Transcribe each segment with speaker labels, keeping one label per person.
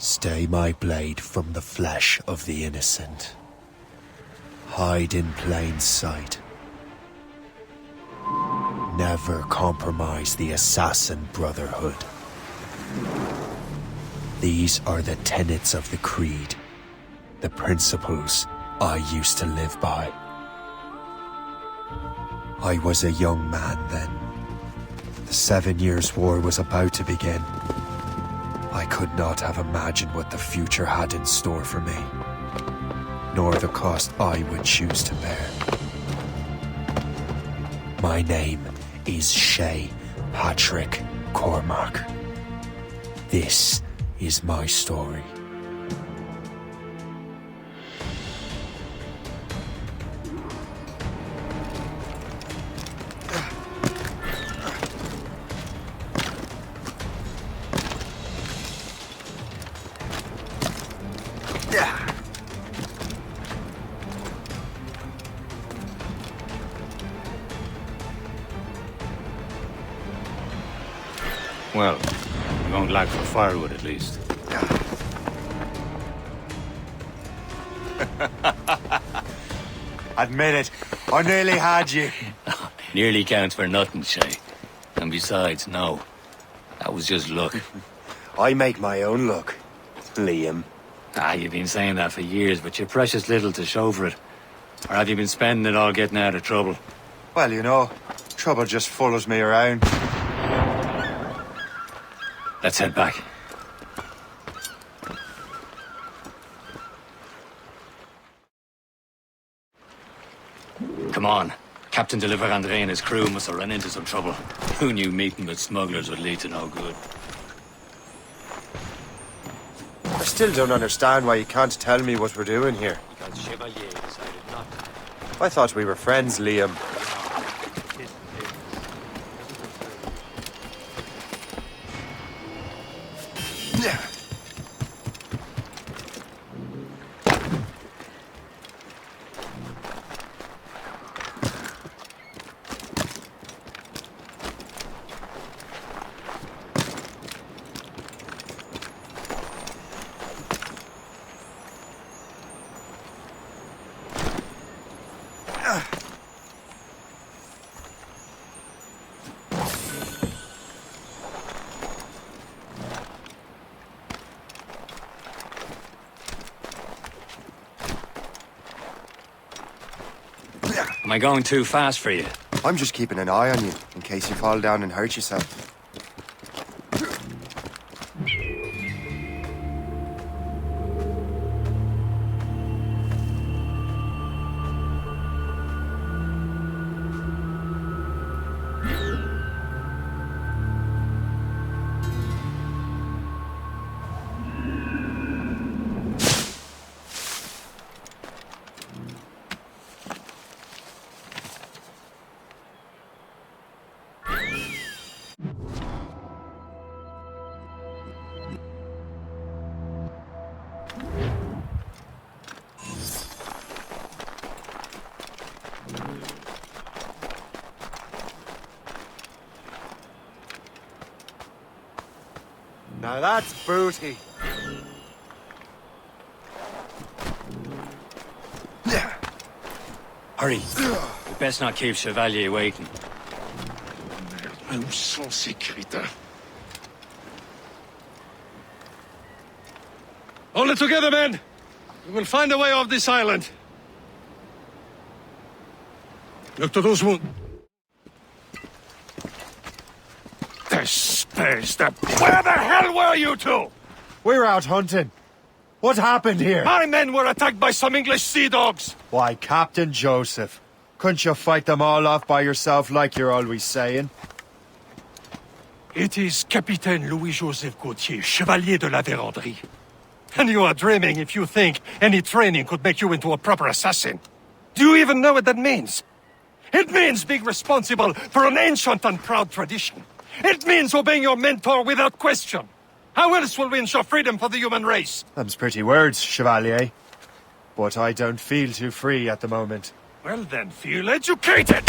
Speaker 1: Stay my blade from the flesh of the innocent. Hide in plain sight. Never compromise the Assassin Brotherhood. These are the tenets of the Creed, the principles I used to live by. I was a young man then. The 7 Years' War was about to begin. I could not have imagined what the future had in store for me, nor the cost I would choose to bear. My name is Shay Patrick Cormac. This is my story.
Speaker 2: Well, you won't lack for firewood at least.
Speaker 1: Admit it, I nearly had you.
Speaker 2: Nearly counts for nothing, Shay. And besides, no. That was just luck.
Speaker 1: I make my own luck, Liam.
Speaker 2: You've been saying that for years, but you're precious little to show for it. Or have you been spending it all getting out of trouble?
Speaker 1: Well, you know, trouble just follows me around.
Speaker 2: Let's head back. Come on. Captain de Andre and his crew must have run into some trouble. Who knew meeting with smugglers would lead to no good?
Speaker 1: I still don't understand why you can't tell me what we're doing here.
Speaker 2: Because Chevalier decided not to.
Speaker 1: I thought we were friends, Liam.
Speaker 2: Am I going too fast for you?
Speaker 1: I'm just keeping an eye on you, in case you fall down and hurt yourself. Now that's booty.
Speaker 2: Hurry. We best not keep Chevalier waiting.
Speaker 3: Où sont ces crétins? Hold it together, men! We will find a way off this island. Look to those wounds. Where the hell were you two?
Speaker 1: We're out hunting. What happened here?
Speaker 3: My men were attacked by some English sea dogs.
Speaker 1: Why, Captain Joseph. Couldn't you fight them all off by yourself like you're always saying?
Speaker 3: It is Capitaine Louis-Joseph Gauthier, Chevalier de la Vérendrye. And you are dreaming if you think any training could make you into a proper assassin. Do you even know what that means? It means being responsible for an ancient and proud tradition. It means obeying your mentor without question. How else will we ensure freedom for the human race?
Speaker 1: Them's pretty words, Chevalier. But I don't feel too free at the moment.
Speaker 3: Well then, feel educated!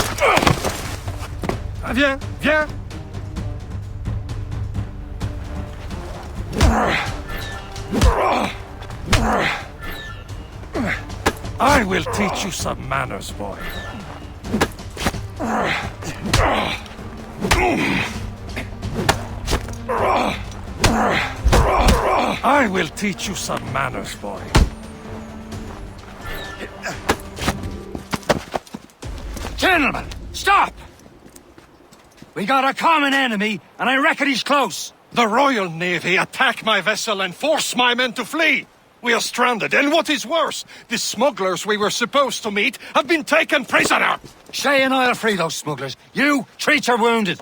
Speaker 3: Viens, viens! I will teach you some manners, boy. I will teach you some manners, boy.
Speaker 2: Gentlemen, stop! We got a common enemy, and I reckon he's close.
Speaker 3: The Royal Navy attack my vessel and force my men to flee. We are stranded, and what is worse, the smugglers we were supposed to meet have been taken prisoner.
Speaker 2: Shay and I'll free those smugglers. You, treat your wounded.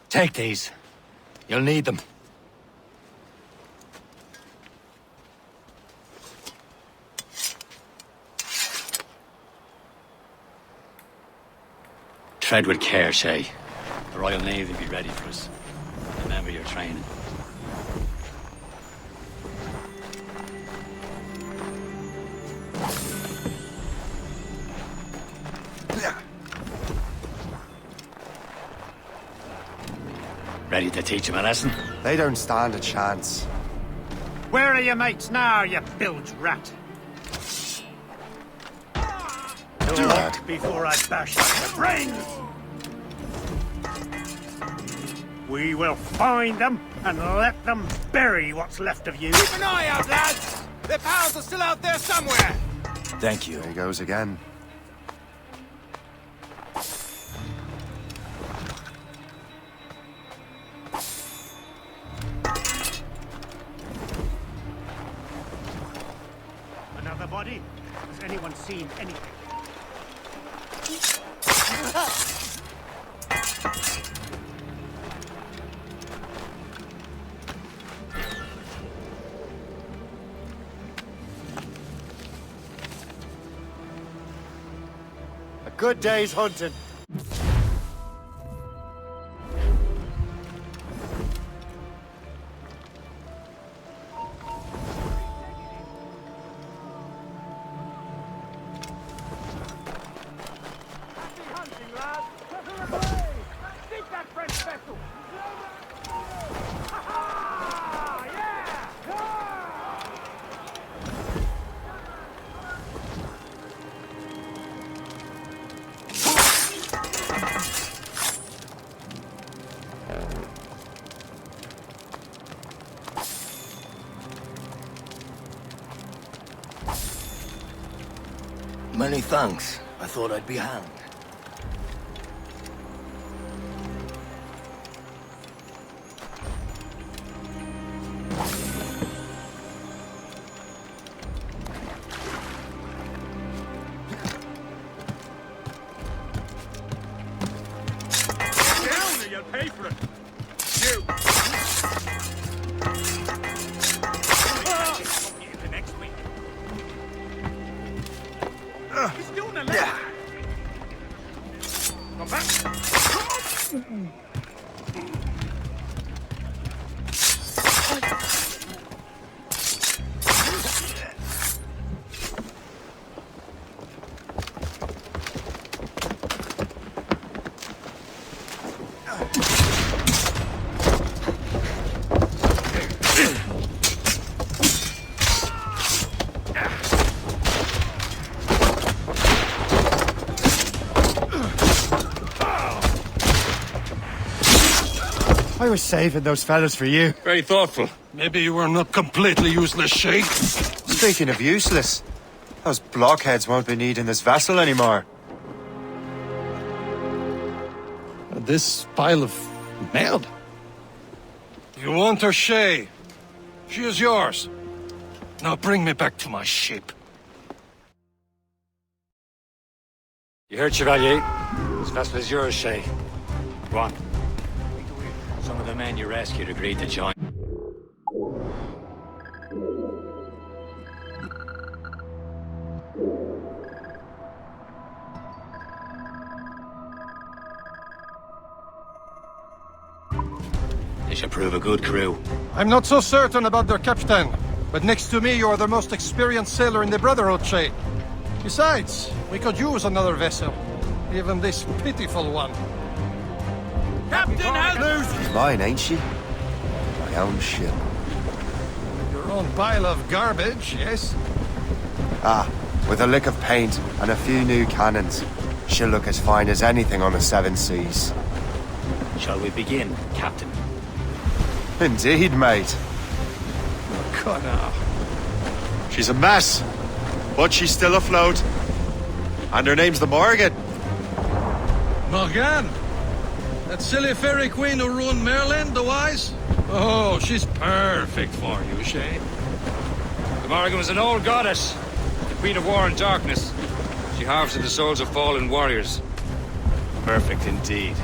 Speaker 2: Take these. You'll need them. Tread with care, Shay. The Royal Navy will be ready for us. Remember your training. Ready to teach him a lesson?
Speaker 1: They don't stand a chance.
Speaker 4: Where are your mates now, you bilge rat? Look before I bash out your brains! We will find them and let them bury what's left of you.
Speaker 5: Keep an eye out, lads! Their pals are still out there somewhere!
Speaker 2: Thank you.
Speaker 1: There he goes again.
Speaker 4: Another body? Has anyone seen anything?
Speaker 5: A good day's hunting.
Speaker 6: Many thanks. I thought I'd be hanged.
Speaker 4: Down or you'll pay for it! You! The next week. He's doing a lot. Come back.
Speaker 1: I was saving those fellas for you.
Speaker 3: Very thoughtful. Maybe you were not completely useless, Shay.
Speaker 1: Speaking of useless, those blockheads won't be needing this vessel anymore.
Speaker 3: This pile of mail. You want her, Shay? She is yours. Now bring me back to my ship.
Speaker 2: You heard, Chevalier? This vessel is yours, Shay. Go on. Some of the men you rescued agreed to join. They should prove a good crew.
Speaker 3: I'm not so certain about their captain, but next to me you are the most experienced sailor in the Brotherhood, Shay. Besides, we could use another vessel, even this pitiful one.
Speaker 5: Captain has...
Speaker 6: She's mine, ain't she? My own ship.
Speaker 3: Your own pile of garbage, yes?
Speaker 1: Ah, with a lick of paint and a few new cannons, she'll look as fine as anything on the Seven Seas.
Speaker 2: Shall we begin, Captain?
Speaker 1: Indeed, mate.
Speaker 3: Connor.
Speaker 1: She's a mess, but she's still afloat. And her name's the Morgan.
Speaker 3: Morgan? That silly fairy queen who ruined Merlin, the wise? Oh, she's perfect for you, Shay.
Speaker 2: The Morrigan was an old goddess, the queen of war and darkness. She harvested the souls of fallen warriors. Perfect indeed.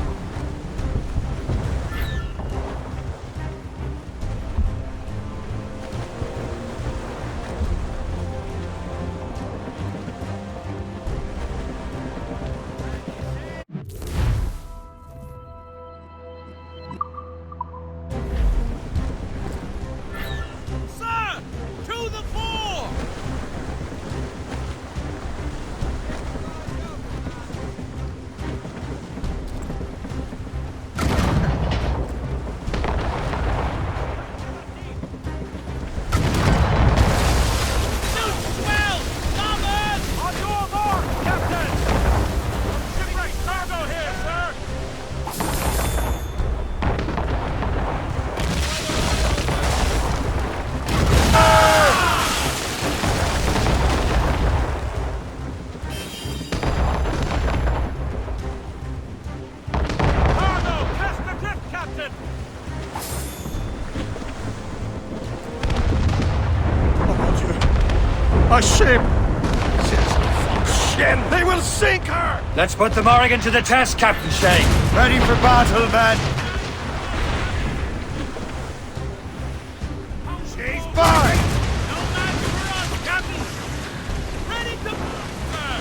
Speaker 5: Sir! To the fore! Well! Starboard! On your mark, Captain! Shipwreck cargo here, sir! Cargo! Cast adrift, Captain!
Speaker 3: Oh, mon Dieu. A ship! Shit! They will sink her!
Speaker 2: Let's put the Morrigan to the test, Captain Shay.
Speaker 1: Ready for battle, men!
Speaker 3: She's fine!
Speaker 5: No match for us, Captain! Ready to move, sir!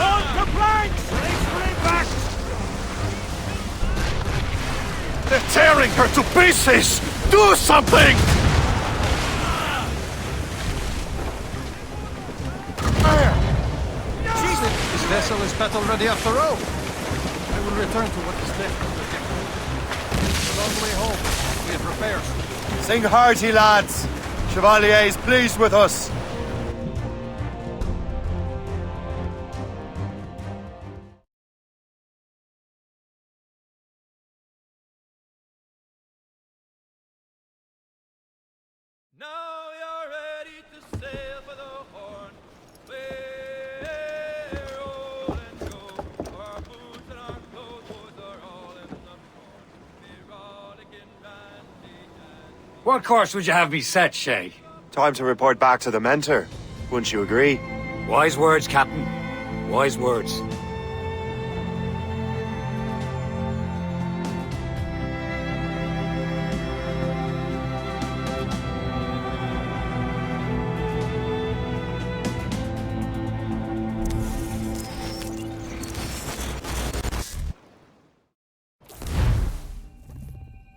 Speaker 5: On to planks! Release back!
Speaker 3: They're tearing her to pieces! Do something! Jesus! This vessel is battle ready after all. I will return to what is left of the deck. It's a long way home. We have repairs.
Speaker 1: Sing hearty, lads. Chevalier is pleased with us.
Speaker 5: Now you're ready to sail for the Horn. We're roll and go. Our boots and our clothes are all in the morn. We're rollicking bandy and...
Speaker 2: What course would you have me set, Shay?
Speaker 1: Time to report back to the mentor. Wouldn't you agree?
Speaker 2: Wise words, Captain. Wise words.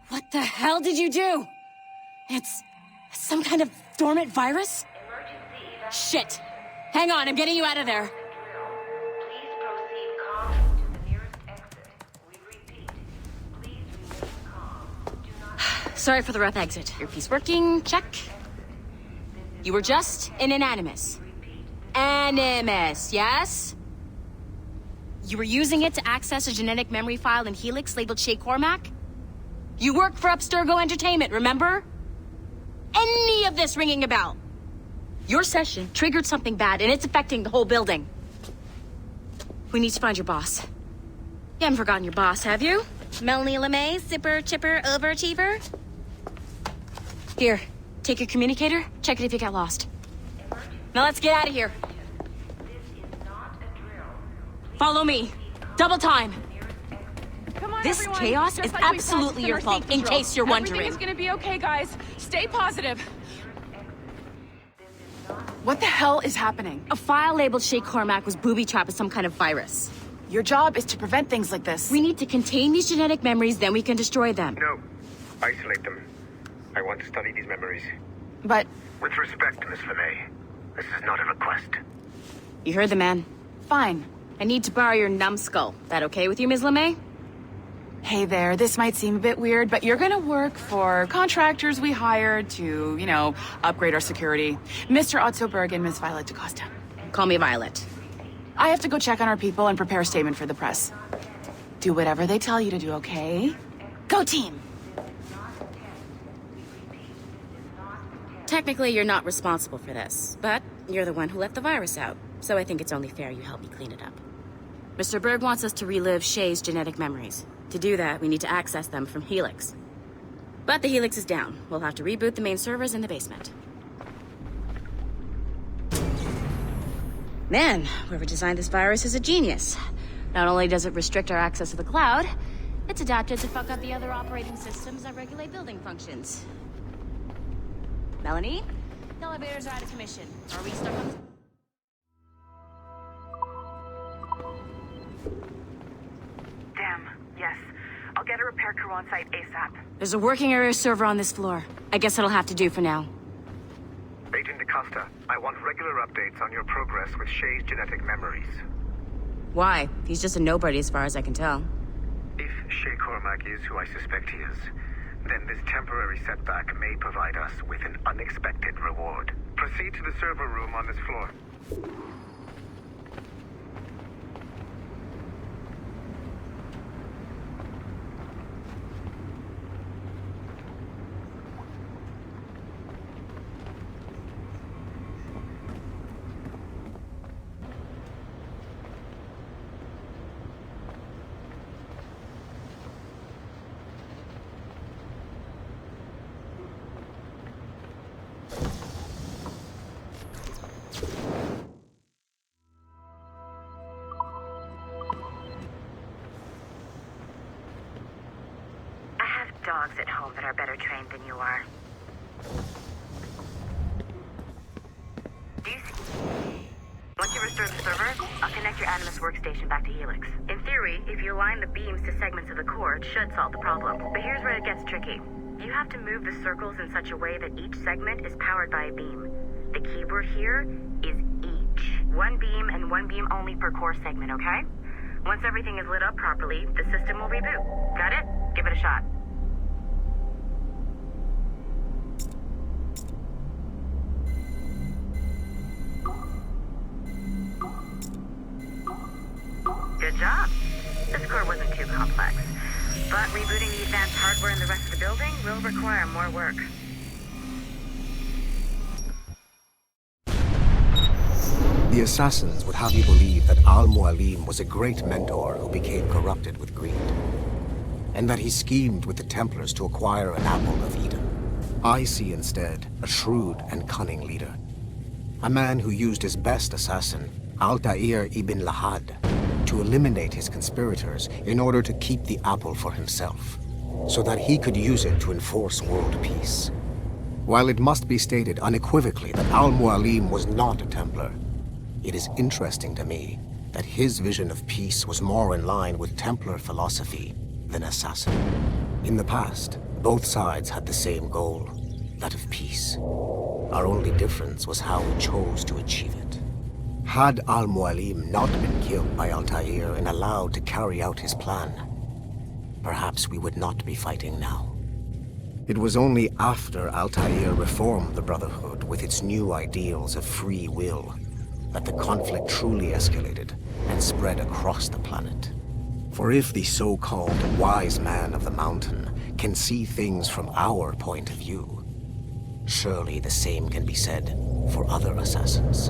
Speaker 7: What the hell did you do? It's some kind of dormant virus? Shit! Hang on, I'm getting you out of there.
Speaker 8: Please proceed calmly to the nearest exit. We repeat, please remain calm. Do not...
Speaker 7: Sorry for the rough exit. Earpiece working, check. You were just an Animus. Animus, yes? You were using it to access a genetic memory file in Helix labeled Shay Cormac? You work for Abstergo Entertainment, remember? Any of this ringing a bell? Your session triggered something bad, and it's affecting the whole building. We need to find your boss. You haven't forgotten your boss, have you? Melanie LeMay, zipper, chipper, overachiever? Here, take your communicator, check it if you got lost. Now let's get out of here.
Speaker 8: This is not a drill.
Speaker 7: Follow me. Double time.
Speaker 9: Come on,
Speaker 7: This
Speaker 9: everyone.
Speaker 7: chaos
Speaker 9: Just
Speaker 7: is
Speaker 9: like we
Speaker 7: absolutely
Speaker 9: practiced
Speaker 7: your
Speaker 9: our
Speaker 7: fault,
Speaker 9: safety
Speaker 7: in
Speaker 9: drill.
Speaker 7: case you're wondering.
Speaker 9: Everything is gonna be okay, guys. Stay positive. What the hell is happening?
Speaker 7: A file labeled Shay Cormac was booby-trapped with some kind of virus.
Speaker 9: Your job is to prevent things like this.
Speaker 7: We need to contain these genetic memories, then we can destroy them.
Speaker 10: No. Isolate them. I want to study these memories.
Speaker 9: But
Speaker 10: With respect, Miss LeMay, This is not a request.
Speaker 7: You heard the man.
Speaker 9: Fine.
Speaker 7: I need to borrow your numbskull. That okay with you, Ms. LeMay?
Speaker 9: Hey there, this might seem a bit weird, but you're gonna work for contractors we hired to, upgrade our security. Mr. Otto Berg and Ms. Violet DaCosta.
Speaker 7: Call me Violet.
Speaker 9: I have to go check on our people and prepare a statement for the press. Do whatever they tell you to do, okay? Go team!
Speaker 7: Technically, you're not responsible for this, but you're the one who let the virus out, so I think it's only fair you help me clean it up. Mr. Berg wants us to relive Shay's genetic memories. To do that, we need to access them from Helix. But the Helix is down. We'll have to reboot the main servers in the basement. Man, whoever designed this virus is a genius. Not only does it restrict our access to the cloud, it's adapted to fuck up the other operating systems that regulate building functions. Melanie? The elevators are out of commission. Are we stuck on the...
Speaker 9: Damn, yes. I'll get a repair crew on site ASAP.
Speaker 7: There's a working area server on this floor. I guess it'll have to do for now.
Speaker 10: Agent DaCosta, I want regular updates on your progress with Shay's genetic memories.
Speaker 7: Why? He's just a nobody as far as I can tell.
Speaker 10: If Shay Cormac is who I suspect he is, then this temporary setback may provide us with an unexpected reward. Proceed to the server room on this floor.
Speaker 8: Dogs at home that are better trained than you are. Do you see? Once you restore the server, I'll connect your Animus workstation back to Helix. In theory, if you align the beams to segments of the core, it should solve the problem. But here's where it gets tricky. You have to move the circles in such a way that each segment is powered by a beam. The keyword here is each. One beam and one beam only per core segment, okay? Once everything is lit up properly, the system will reboot. Got it? Give it a shot. Good job. This core wasn't too complex, but rebooting the advanced hardware in the rest of the building will require more work.
Speaker 11: The assassins would have you believe that Al-Mualim was a great mentor who became corrupted with greed, and that he schemed with the Templars to acquire an apple of Eden. I see instead a shrewd and cunning leader, a man who used his best assassin, Altair ibn Lahad, to eliminate his conspirators in order to keep the apple for himself, so that he could use it to enforce world peace. While it must be stated unequivocally that Al-Mualim was not a Templar, it is interesting to me that his vision of peace was more in line with Templar philosophy than assassin. In the past, both sides had the same goal, that of peace. Our only difference was how we chose to achieve it. Had Al-Mualim not been killed by Altair and allowed to carry out his plan, perhaps we would not be fighting now. It was only after Altair reformed the Brotherhood with its new ideals of free will that the conflict truly escalated and spread across the planet. For if the so-called wise man of the mountain can see things from our point of view, surely the same can be said for other assassins.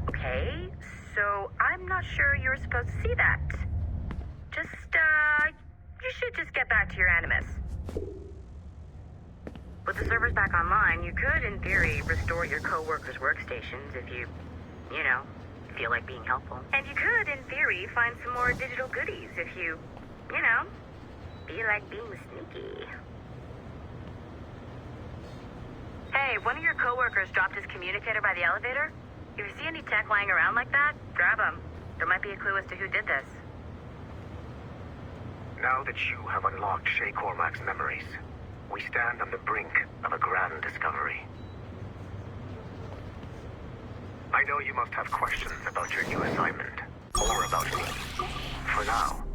Speaker 8: Okay, so I'm not sure you're supposed to see that. You should just get back to your Animus. With the servers back online, you could, in theory, restore your co-workers' workstations if you feel like being helpful. And you could, in theory, find some more digital goodies if you feel like being sneaky. Hey, one of your co-workers dropped his communicator by the elevator. If you see any tech lying around like that, grab them. There might be a clue as to who did this.
Speaker 10: Now that you have unlocked Shay Cormac's memories, We stand on the brink of a grand discovery. I know you must have questions about your new assignment, or about me. For now,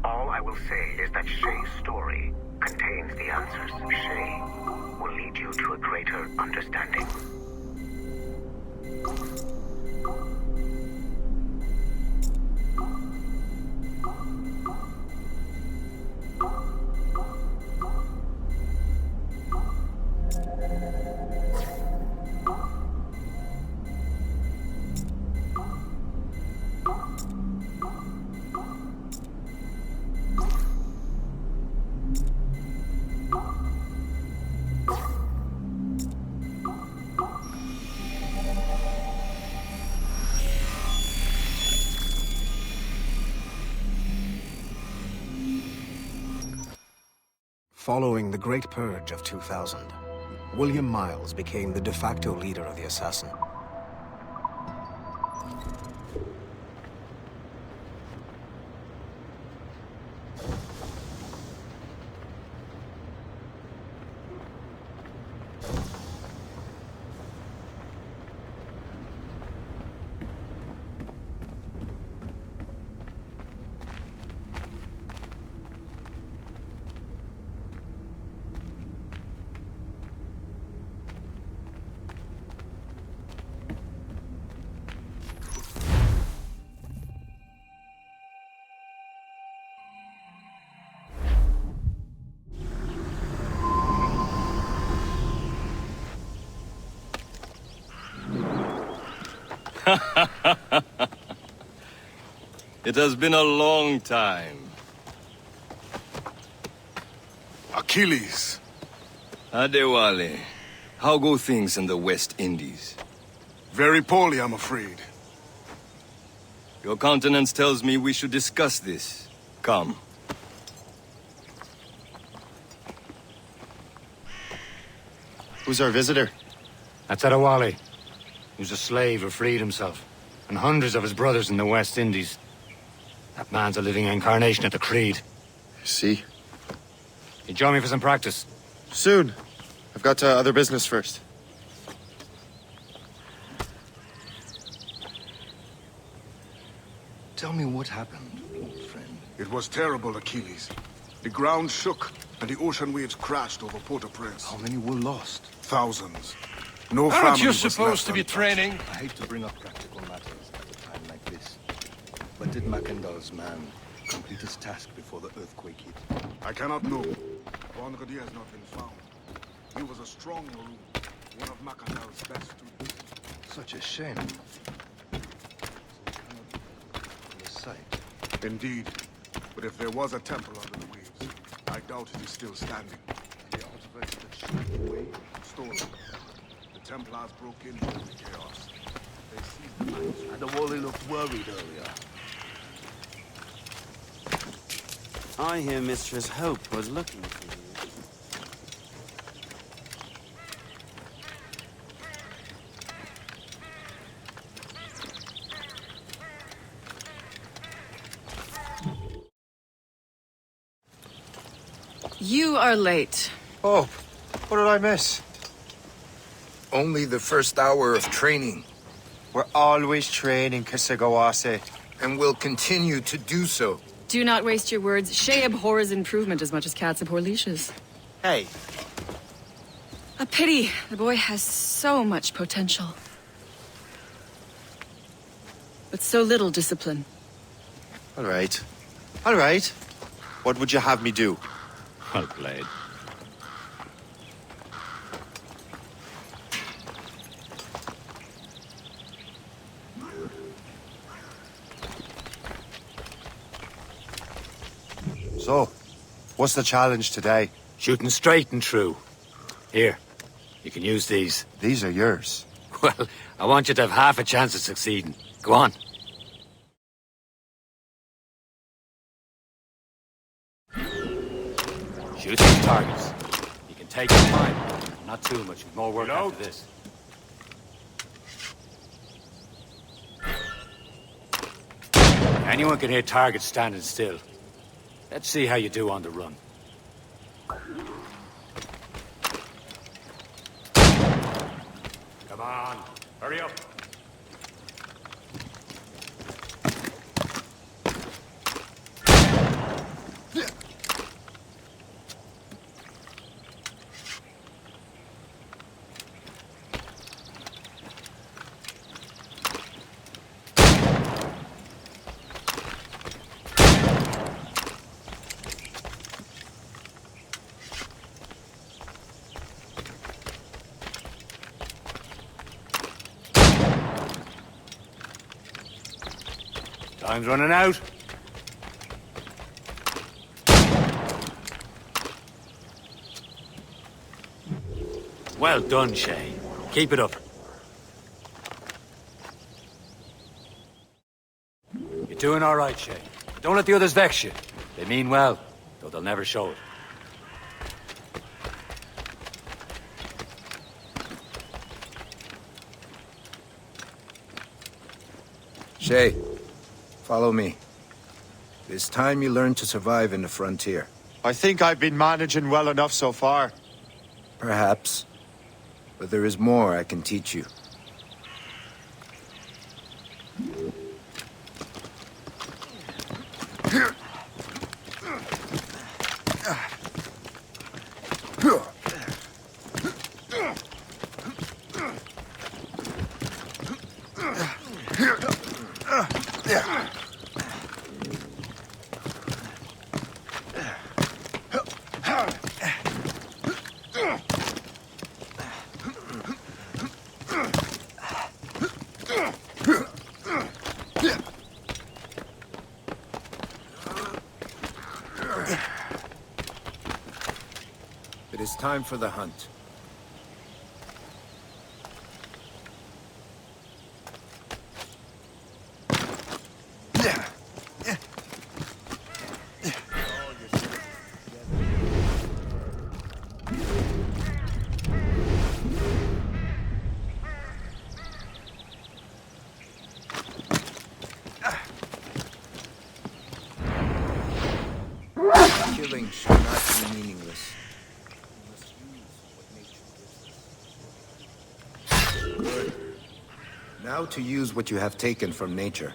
Speaker 10: all I will say is that Shay's story contains the answers. Shay will lead you to a greater understanding.
Speaker 11: Following the Great Purge of 2000, William Miles became the de facto leader of the Assassin.
Speaker 5: It has been a long time.
Speaker 12: Achilles.
Speaker 5: Adewale, how go things in the West Indies?
Speaker 12: Very poorly, I'm afraid.
Speaker 5: Your countenance tells me we should discuss this. Come.
Speaker 13: Who's our visitor?
Speaker 2: That's Adewale. He was a slave who freed himself, and hundreds of his brothers in the West Indies. That man's a living incarnation of the Creed.
Speaker 13: See?
Speaker 2: You join me for some practice?
Speaker 13: Soon. I've got other business first.
Speaker 5: Tell me what happened, old friend.
Speaker 12: It was terrible, Achilles. The ground shook, and the ocean waves crashed over Port-au-Prince.
Speaker 5: How many were lost?
Speaker 12: Thousands. No
Speaker 3: Aren't
Speaker 12: family
Speaker 3: you
Speaker 12: was
Speaker 3: supposed
Speaker 12: left
Speaker 3: to be
Speaker 12: untouched.
Speaker 3: training?
Speaker 5: I hate to bring up practical matters at a time like this. But did Macandal's man complete his task before the earthquake hit?
Speaker 12: I cannot know. Juan Gaudier has not been found. He was a strong Maroon, one of Macandal's best students.
Speaker 5: Such a shame. The site.
Speaker 12: Indeed. But if there was a temple under the waves, I doubt it is still standing.
Speaker 5: The artifacts that showed the way.
Speaker 12: Stolen. The Templars broke in during the chaos. They seized the manuscript.
Speaker 6: Adewale looked worried earlier.
Speaker 14: I hear Mistress Hope was looking for you.
Speaker 9: You are late.
Speaker 1: Oh, what did I miss?
Speaker 15: Only the first hour of training.
Speaker 1: We're always training, Kisagawase.
Speaker 15: And will continue to do so.
Speaker 16: Do not waste your words. Shay abhors improvement as much as cats abhor leashes.
Speaker 1: Hey.
Speaker 16: A pity. The boy has so much potential. But so little discipline.
Speaker 1: All right. All right. What would you have me do?
Speaker 2: Well played.
Speaker 1: So, what's the challenge today?
Speaker 2: Shooting straight and true. Here, you can use these.
Speaker 1: These are yours.
Speaker 2: Well, I want you to have half a chance of succeeding. Go on. Shoot these targets. You can take your time. Not too much. More work after this. Anyone can hit targets standing still. Let's see how you do on the run. Hurry up. Time's running out. Well done, Shay. Keep it up. You're doing all right, Shay. Don't let the others vex you. They mean well, though they'll never show it.
Speaker 15: Shay, follow me. It's time you learn to survive in the frontier.
Speaker 13: I think I've been managing well enough so far.
Speaker 15: Perhaps. But there is more I can teach you. It is time for the hunt. Killing should not be meaningless. Good. Now to use what you have taken from nature.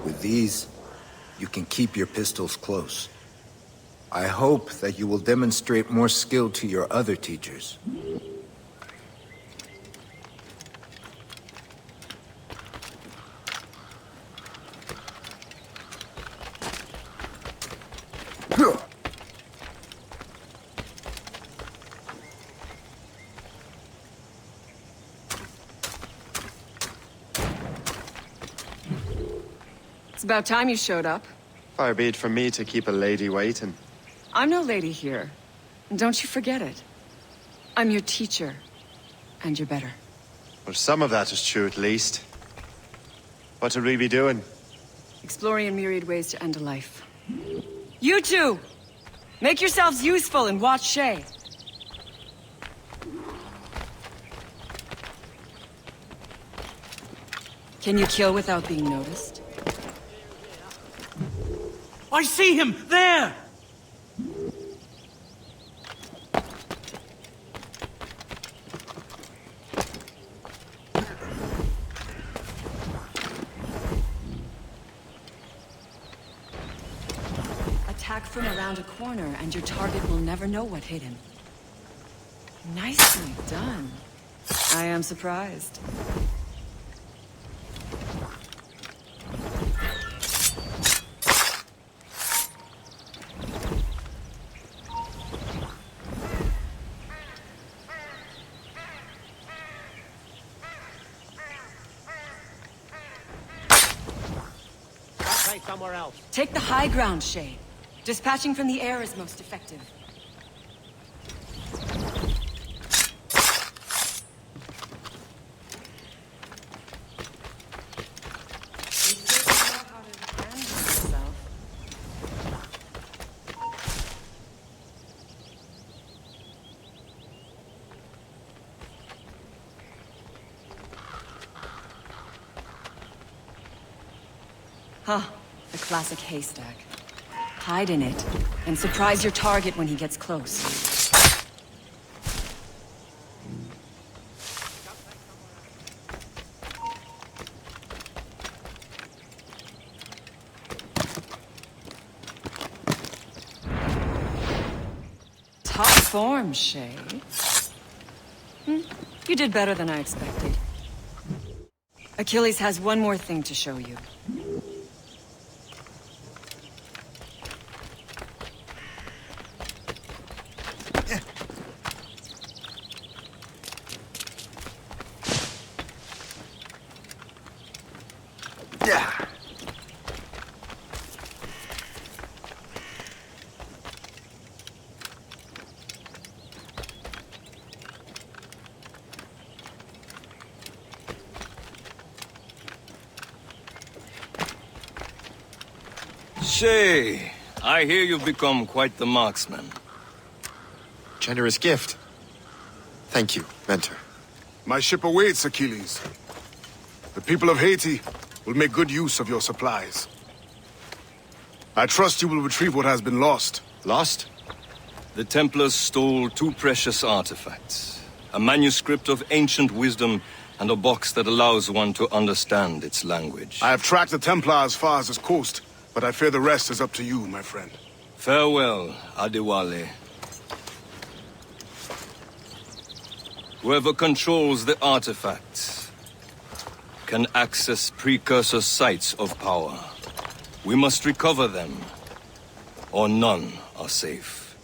Speaker 15: With these, you can keep your pistols close. I hope that you will demonstrate more skill to your other teachers.
Speaker 16: It's about time you showed up.
Speaker 13: Far be it from me to keep a lady waiting.
Speaker 16: I'm no lady here. And don't you forget it. I'm your teacher. And you're better.
Speaker 13: Well, some of that is true at least. What would we be doing?
Speaker 16: Exploring a myriad ways to end a life. You two! Make yourselves useful and watch Shay. Can you kill without being noticed?
Speaker 4: I see him! There!
Speaker 16: Attack from around a corner and your target will never know what hit him. Nicely done. I am surprised.
Speaker 4: Somewhere else.
Speaker 16: Take the high ground, Shay. Dispatching from the air is most effective. Huh. A classic haystack. Hide in it, and surprise your target when he gets close. Top form, Shay. You did better than I expected. Achilles has one more thing to show you.
Speaker 5: Shay, I hear you've become quite the marksman.
Speaker 13: Generous gift. Thank you, Mentor.
Speaker 12: My ship awaits, Achilles. The people of Haiti will make good use of your supplies. I trust you will retrieve what has been lost.
Speaker 13: Lost?
Speaker 5: The Templars stole 2 precious artifacts. A manuscript of ancient wisdom and a box that allows one to understand its language.
Speaker 12: I have tracked the Templar as far as this coast, but I fear the rest is up to you, my friend.
Speaker 5: Farewell, Adewale. Whoever controls the artifacts can access precursor sites of power. We must recover them, or none are safe.